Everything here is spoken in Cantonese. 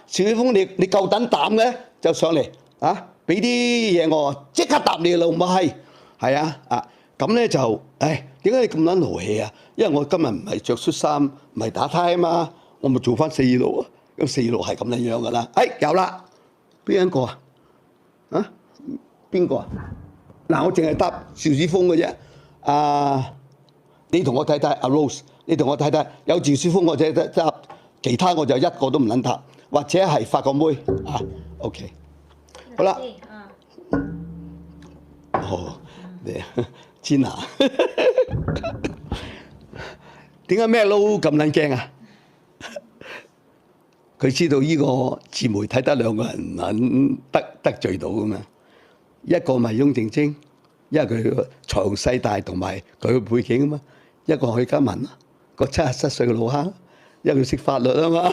邵子峰，你夠膽嘅就上嚟啊！俾啲嘢我，即刻答你啦，唔係啊咁咧就，點解你咁撚勞氣啊？因為我今日唔係着恤衫，唔係打呔啊嘛，我咪做翻4路啊！咁4路係咁樣樣噶啦。有啦，邊一個啊？邊個啊？嗱，我淨係答邵子峰嘅啫。你同我睇睇阿 Rose， 你同我睇睇有趙少峰我就答，其他我就一個都唔撚答，或者係發個妹啊。OK， 好啦。你千娜，點解咩撈咁撚驚啊？佢知道呢個自媒體得兩個人撚得罪到㗎嘛，一個咪翁靜晶，因為佢個財雄勢大同埋佢個背景啊嘛。一個許家文，個77歲嘅老坑，因為佢識法律啊嘛。